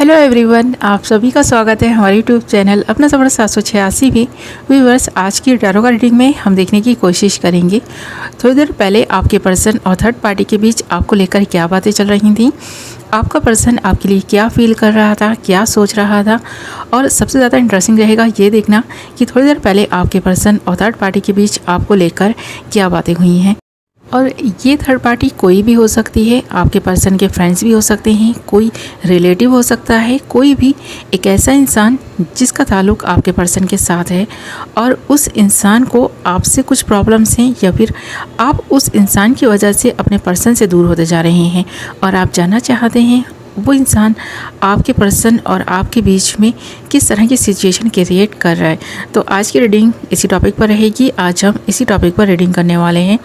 Hello everyone, आप सभी का स्वागत है हमारे यूट्यूब चैनल अपना सफर 786 भी व्यूवर्स। आज की टैरो का रीडिंग में हम देखने की कोशिश करेंगे थोड़ी देर पहले आपके पर्सन और थर्ड पार्टी के बीच आपको लेकर क्या बातें चल रही थी, आपका पर्सन आपके लिए क्या फील कर रहा था, क्या सोच रहा था। और सबसे ज़्यादा इंटरेस्टिंग रहेगा ये देखना कि थोड़ी देर पहले आपके पर्सन और थर्ड पार्टी के बीच आपको लेकर क्या बातें हुई हैं। और ये थर्ड पार्टी कोई भी हो सकती है, आपके पर्सन के फ्रेंड्स भी हो सकते हैं, कोई रिलेटिव हो सकता है, कोई भी एक ऐसा इंसान जिसका ताल्लुक़ आपके पर्सन के साथ है और उस इंसान को आपसे कुछ प्रॉब्लम्स हैं या फिर आप उस इंसान की वजह से अपने पर्सन से दूर होते जा रहे हैं और आप जानना चाहते हैं वो इंसान आपके पर्सन और आपके बीच में किस तरह की सिचुएशन क्रिएट कर रहा है। तो आज की रीडिंग इसी टॉपिक पर रहेगी। आज हम इसी टॉपिक पर रीडिंग करने वाले हैं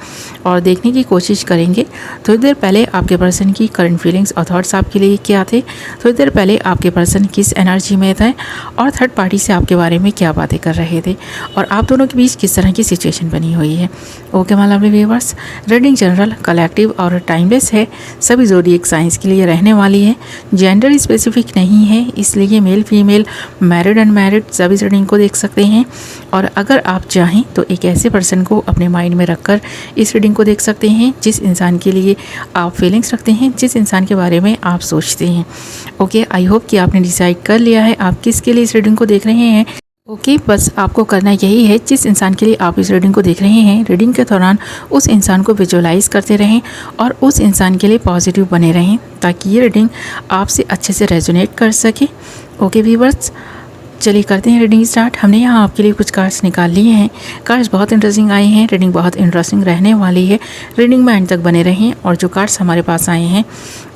और देखने की कोशिश करेंगे थोड़ी देर पहले आपके पर्सन की करंट फीलिंग्स और थॉट्स आपके लिए क्या थे, थोड़ी देर पहले आपके पर्सन किस एनर्जी में थे और थर्ड पार्टी से आपके बारे में क्या बातें कर रहे थे और आप दोनों के बीच किस तरह की सिचुएशन बनी हुई है। Okay my lovely viewers, reading general, collective और टाइमलेस है। सभी ज़ोडिएक साइंस के लिए रहने वाली है, जेंडर स्पेसिफिक नहीं है, इसलिए मेल फीमेल मैरिड अनमैरिड सभी इस रीडिंग को देख सकते हैं। और अगर आप चाहें तो एक ऐसे पर्सन को अपने माइंड में रखकर इस रीडिंग को देख सकते हैं जिस इंसान के लिए आप फीलिंग्स रखते हैं, जिस इंसान के बारे में आप सोचते हैं। ओके, आई होप कि आपने डिसाइड कर लिया है आप किसके लिए इस रीडिंग को देख रहे हैं। ओके, बस आपको करना यही है, जिस इंसान के लिए आप इस रीडिंग को देख रहे हैं, रीडिंग के दौरान उस इंसान को विजुअलाइज करते रहें और उस इंसान के लिए पॉजिटिव बने रहें ताकि ये रीडिंग आपसे अच्छे से रेजोनेट कर सके। ओके व्यूअर्स, चलिए करते हैं रीडिंग स्टार्ट। हमने यहाँ आपके लिए कुछ कार्ड्स निकाल लिए हैं। कार्ड्स बहुत इंटरेस्टिंग आए हैं, रीडिंग बहुत इंटरेस्टिंग रहने वाली है। रीडिंग में एंड तक बने रहें। और जो कार्ड्स हमारे पास आए हैं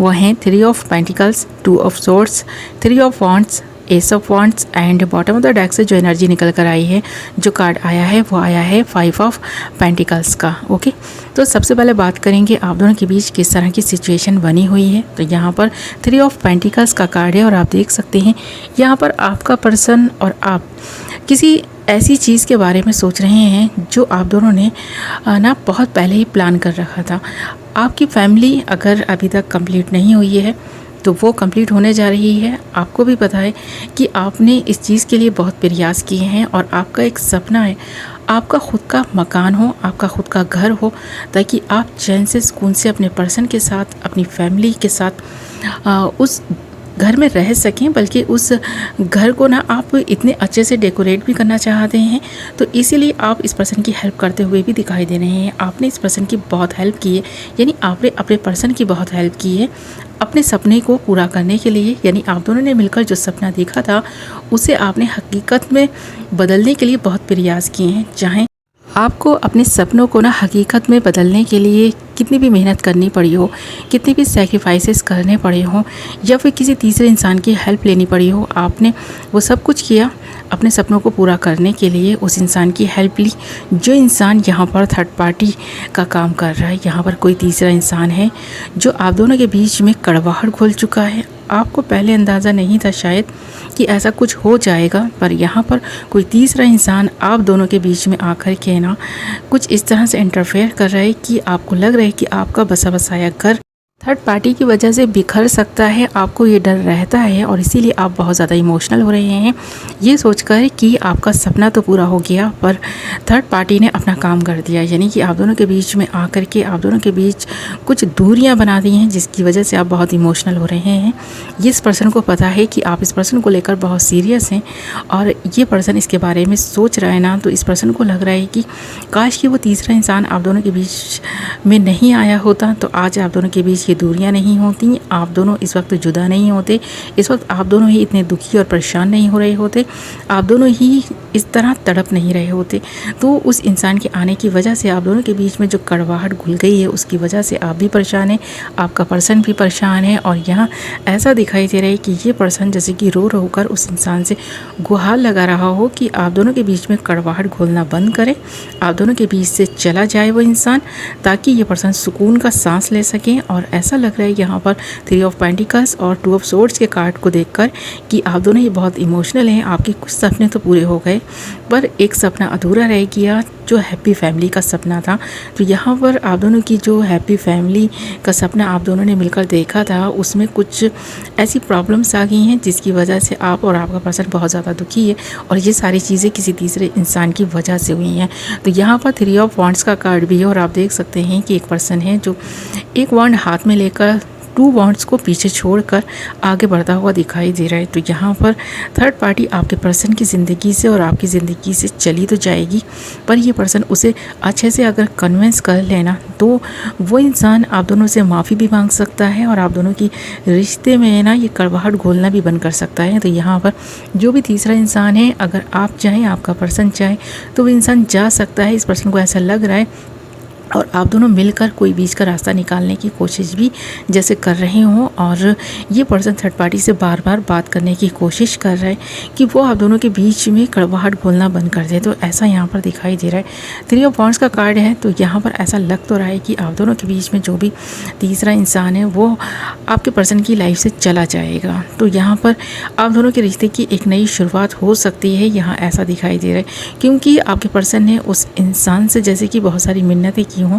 वो हैं 3 of pentacles, 2 of swords, 3 of wands, S of wands and bottom of the deck से जो एनर्जी निकल कर आई है, जो कार्ड आया है वो आया है 5 ऑफ पेंटिकल्स का। ओके, तो सबसे पहले बात करेंगे आप दोनों के बीच किस तरह की सिचुएशन बनी हुई है। तो यहाँ पर 3 ऑफ पेंटिकल्स का कार्ड है और आप देख सकते हैं यहाँ पर आपका पर्सन और आप किसी ऐसी चीज़ के बारे में सोच रहे हैं जो आप दोनों ने ना बहुत पहले ही प्लान कर रखा था। आपकी फैमिली अगर अभी तक कंप्लीट नहीं हुई है तो वो कंप्लीट होने जा रही है। आपको भी पता है कि आपने इस चीज़ के लिए बहुत प्रयास किए हैं और आपका एक सपना है आपका खुद का मकान हो, आपका खुद का घर हो, ताकि आप चैन से सुकून से अपने पर्सन के साथ, अपनी फैमिली के साथ उस घर में रह सकें। बल्कि उस घर को ना आप इतने अच्छे से डेकोरेट भी करना चाहते हैं, तो इसीलिए आप इस पर्सन की हेल्प करते हुए भी दिखाई दे रहे हैं। आपने इस पर्सन की बहुत हेल्प की है, यानी आपने अपने पर्सन की बहुत हेल्प की है अपने सपने को पूरा करने के लिए। यानी आप दोनों ने मिलकर जो सपना देखा था उसे आपने हकीकत में बदलने के लिए बहुत प्रयास किए हैं। चाहे आपको अपने सपनों को ना हकीकत में बदलने के लिए कितनी भी मेहनत करनी पड़ी हो, कितने भी सैक्रिफाइसेस करने पड़े हों या फिर किसी तीसरे इंसान की हेल्प लेनी पड़ी हो, आपने वो सब कुछ किया अपने सपनों को पूरा करने के लिए। उस इंसान की हेल्प ली जो इंसान यहाँ पर थर्ड पार्टी का काम कर रहा है। यहाँ पर कोई तीसरा इंसान है जो आप दोनों के बीच में कड़वाहट घोल चुका है। आपको पहले अंदाज़ा नहीं था शायद कि ऐसा कुछ हो जाएगा, पर यहाँ पर कोई तीसरा इंसान आप दोनों के बीच में आकर के ना कुछ इस तरह से इंटरफेयर कर रहा है कि आपको लग रहा है कि आपका बसा बसाया घर थर्ड पार्टी की वजह से बिखर सकता है। आपको ये डर रहता है और इसीलिए आप बहुत ज़्यादा इमोशनल हो रहे हैं ये सोचकर कि आपका सपना तो पूरा हो गया पर थर्ड पार्टी ने अपना काम कर दिया। यानी कि आप दोनों के बीच में आकर के आप दोनों के बीच कुछ दूरियां बना दी हैं जिसकी वजह से आप बहुत इमोशनल हो रहे हैं। ये इस पर्सन को पता है कि आप इस पर्सन को लेकर बहुत सीरियस हैं और ये पर्सन इसके बारे में सोच रहा है ना, तो इस पर्सन को लग रहा है कि काश कि वो तीसरा इंसान आप दोनों के बीच में नहीं आया होता तो आज आप दोनों के बीच दूरियां नहीं होती, आप दोनों इस वक्त जुदा नहीं होते, इस वक्त आप दोनों ही इतने दुखी और परेशान नहीं हो रहे होते, आप दोनों ही इस तरह तड़प नहीं रहे होते। तो उस इंसान के आने की वजह से आप दोनों के बीच में जो कड़वाहट घुल गई है उसकी वजह से आप भी परेशान हैं, आपका पर्सन भी परेशान है। और यहाँ ऐसा दिखाई दे रहा है कि ये पर्सन जैसे कि रो रो कर उस इंसान से गुहार लगा रहा हो कि आप दोनों के बीच में कड़वाहट घोलना बंद करें, आप दोनों के बीच से चला जाए वो इंसान, ताकि ये पर्सन सुकून का सांस ले सकें। और ऐसा लग रहा है यहाँ पर 3 ऑफ पेंटिकल्स और 2 ऑफ सोर्ड्स के कार्ड को देखकर कि आप दोनों ही बहुत इमोशनल हैं। आपके कुछ सपने तो पूरे हो गए पर एक सपना अधूरा रह गया जो हैप्पी फैमिली का सपना था। तो यहाँ पर आप दोनों की जो हैप्पी फैमिली का सपना आप दोनों ने मिलकर देखा था, उसमें कुछ ऐसी प्रॉब्लम्स आ गई हैं जिसकी वजह से आप और आपका पर्सन बहुत ज़्यादा दुखी है, और ये सारी चीज़ें किसी तीसरे इंसान की वजह से हुई हैं। तो यहाँ पर 3 ऑफ वांड्स का कार्ड भी है, और आप देख सकते हैं कि एक पर्सन है जो एक वांड हाथ में लेकर 2 वांड्स को पीछे छोड़कर आगे बढ़ता हुआ दिखाई दे रहा है। तो यहाँ पर थर्ड पार्टी आपके पर्सन की ज़िंदगी से और आपकी ज़िंदगी से चली तो जाएगी, पर ये पर्सन उसे अच्छे से अगर कन्विंस कर लेना तो वो इंसान आप दोनों से माफ़ी भी मांग सकता है, और आप दोनों की रिश्ते में ना ये कड़वाहट घोलना भी बंद कर सकता है। तो यहाँ पर जो भी तीसरा इंसान है, अगर आप चाहें, आपका पर्सन चाहे, तो वो इंसान जा सकता है। इस पर्सन को ऐसा लग रहा है, और आप दोनों मिलकर कोई बीच का रास्ता निकालने की कोशिश भी जैसे कर रहे हों, और ये पर्सन थर्ड पार्टी से बार बार बात करने की कोशिश कर रहा है कि वो आप दोनों के बीच में कड़वाहट घोलना बंद कर दे। तो ऐसा यहाँ पर दिखाई दे रहा है। 3 ऑफ वांड्स का कार्ड है, तो यहाँ पर ऐसा लग तो रहा है कि आप दोनों के बीच में जो भी तीसरा इंसान है वो आपके पर्सन की लाइफ से चला जाएगा। तो यहाँ पर आप दोनों के रिश्ते की एक नई शुरुआत हो सकती है, यहाँ ऐसा दिखाई दे रहा है, क्योंकि आपके पर्सन ने उस इंसान से जैसे कि बहुत सारी मिन्नतें की हों।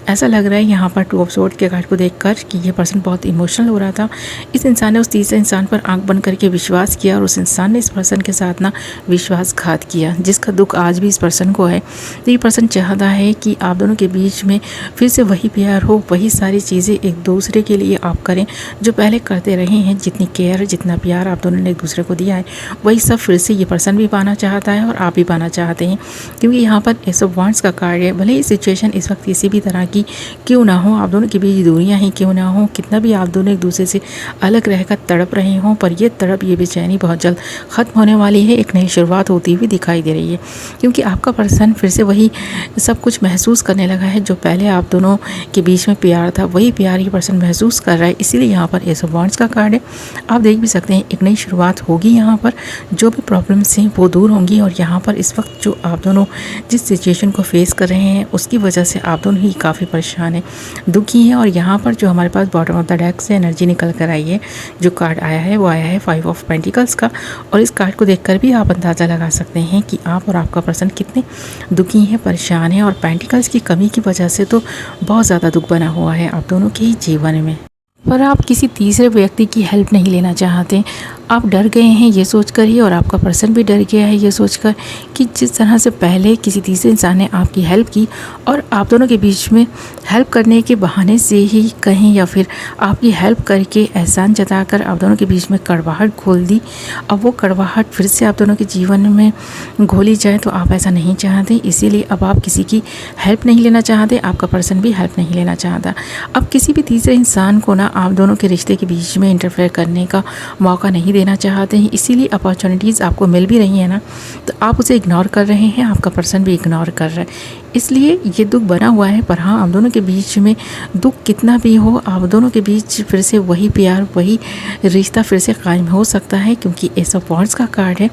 ऐसा लग रहा है यहाँ पर 2 ऑफ सोर्ड के कार्ड को देखकर कि ये पर्सन बहुत इमोशनल हो रहा था। इस इंसान ने उस तीसरे इंसान पर आंख बंद करके विश्वास किया, और उस इंसान ने इस पर्सन के साथ ना विश्वासघात किया, जिसका दुख आज भी इस पर्सन को है। तो ये पर्सन चाहता है कि आप दोनों के बीच में फिर से वही प्यार हो, वही सारी चीज़ें एक दूसरे के लिए आप करें जो पहले करते रहे हैं। जितनी केयर, जितना प्यार आप दोनों ने एक दूसरे को दिया है, वही सब फिर से ये पर्सन भी पाना चाहता है, और आप भी पाना चाहते हैं। क्योंकि यहाँ पर एस ऑफ वांड्स का कार्ड है। भले ही सिचुएशन इस वक्त किसी भी तरह की क्यों ना हो, आप दोनों के बीच दूरियां ही क्यों ना हो, कितना भी आप दोनों एक दूसरे से अलग रहकर तड़प रहे हों, पर ये तड़प, ये बेचैनी बहुत जल्द ख़त्म होने वाली है। एक नई शुरुआत होती हुई दिखाई दे रही है, क्योंकि आपका पर्सन फिर से वही सब कुछ महसूस करने लगा है जो पहले आप दोनों के बीच में प्यार था, वही प्यार ये पर्सन महसूस कर रहा है। इसीलिए यहाँ पर एस ऑफ वांड्स का कार्ड है। आप देख भी सकते हैं एक नई शुरुआत होगी। यहाँ पर जो भी प्रॉब्लम्स हैं वो दूर होंगी, और यहाँ पर इस वक्त जो आप दोनों जिस सिचुएशन को फेस कर रहे हैं उसकी वजह से आप दोनों ही काफ़ी परेशान है, दुखी है। और यहाँ पर जो हमारे पास बॉटम ऑफ द डेक से एनर्जी निकल कर आई है, जो कार्ड आया है वो आया है 5 ऑफ पेंटिकल्स का। और इस कार्ड को देखकर भी आप अंदाज़ा लगा सकते हैं कि आप और आपका पर्सन कितने दुखी हैं, परेशान हैं, और पेंटिकल्स की कमी की वजह से तो बहुत ज़्यादा दुख बना हुआ है आप दोनों के ही जीवन में। पर आप किसी तीसरे व्यक्ति की हेल्प नहीं लेना चाहते। आप डर गए हैं ये सोचकर ही, और आपका पर्सन भी डर गया है ये सोचकर कि जिस तरह से पहले किसी तीसरे इंसान ने आपकी हेल्प की, और आप दोनों के बीच में हेल्प करने के बहाने से ही कहें, या फिर आपकी हेल्प करके एहसान जताकर आप दोनों के बीच में कड़वाहट घोल दी, अब वो कड़वाहट फिर से आप दोनों के जीवन में घोली जाए, तो आप ऐसा नहीं चाहते। इसीलिए अब आप किसी की हेल्प नहीं लेना चाहते, आपका पर्सन भी हेल्प नहीं लेना चाहता। अब किसी भी तीसरे इंसान को ना आप दोनों के रिश्ते के बीच में इंटरफेयर करने का मौका नहीं देना चाहते हैं। इसीलिए अपॉर्चुनिटीज़ आपको मिल भी रही है ना, तो आप उसे इग्नोर कर रहे हैं, आपका पर्सन भी इग्नोर कर रहा है। इसलिए ये दुख बना हुआ है। पर हाँ, आप दोनों के बीच में दुख कितना भी हो, आप दोनों के बीच फिर से वही प्यार, वही रिश्ता फिर से कायम हो सकता है, क्योंकि एस ऑफ वांड्स का कार्ड है।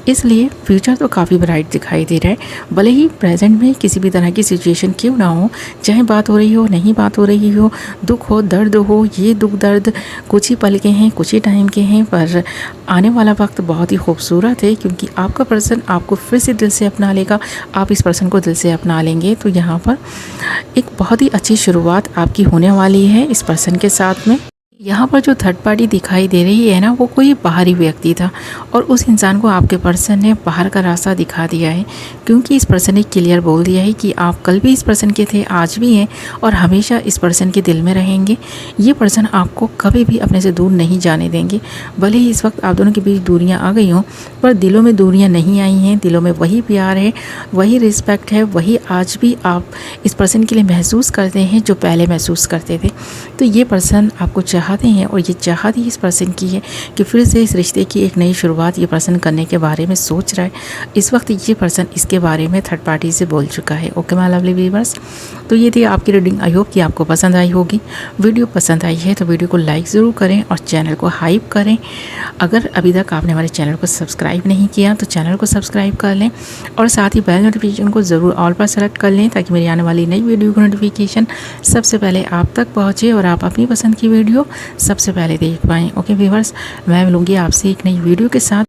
इसलिए फ्यूचर तो काफ़ी ब्राइट दिखाई दे रहा है। भले ही प्रेजेंट में किसी भी तरह की सिचुएशन क्यों ना हो, चाहे बात हो रही हो, नहीं बात हो रही हो, दुख हो, दर्द हो, ये दुख दर्द कुछ ही पल के हैं, कुछ ही टाइम के हैं, पर आने वाला वक्त बहुत ही खूबसूरत है, क्योंकि आपका पर्सन आपको फिर से दिल से अपना लेगा, आप इस पर्सन को दिल से अपना लेंगे। तो यहाँ पर एक बहुत ही अच्छी शुरुआत आपकी होने वाली है इस पर्सन के साथ में। यहाँ पर जो थर्ड पार्टी दिखाई दे रही है ना, वो कोई बाहरी व्यक्ति था, और उस इंसान को आपके पर्सन ने बाहर का रास्ता दिखा दिया है, क्योंकि इस पर्सन ने क्लियर बोल दिया है कि आप कल भी इस पर्सन के थे, आज भी हैं, और हमेशा इस पर्सन के दिल में रहेंगे। ये पर्सन आपको कभी भी अपने से दूर नहीं जाने देंगे। भले ही इस वक्त आप दोनों के बीच दूरियाँ आ गई हों, पर दिलों में दूरियाँ नहीं आई हैं। दिलों में वही प्यार है, वही रिस्पेक्ट है, वही आज भी आप इस पर्सन के लिए महसूस करते हैं जो पहले महसूस करते थे। तो ये पर्सन आपको चाहते हैं, और ये चाहत ही इस पर्सन की है कि फिर से इस रिश्ते की एक नई शुरुआत ये पर्सन करने के बारे में सोच रहा है। इस वक्त ये पर्सन इसके बारे में थर्ड पार्टी से बोल चुका है। ओके माय लवली व्यूअर्स, तो ये थी आपकी रीडिंग। आई होप कि आपको पसंद आई होगी। वीडियो पसंद आई है तो वीडियो को लाइक ज़रूर करें और चैनल को हाइप करें। अगर अभी तक आपने हमारे चैनल को सब्सक्राइब नहीं किया तो चैनल को सब्सक्राइब कर लें, और साथ ही बेल नोटिफिकेशन को ज़रूर ऑल पर सेलेक्ट कर लें, ताकि मेरी आने वाली नई वीडियो की नोटिफिकेशन सबसे पहले आप तक पहुँचे और आप अपनी पसंद की वीडियो सबसे पहले देख पाएँ। ओके व्यूअर्स, मैं मिलूँगी आपसे एक नई वीडियो के साथ।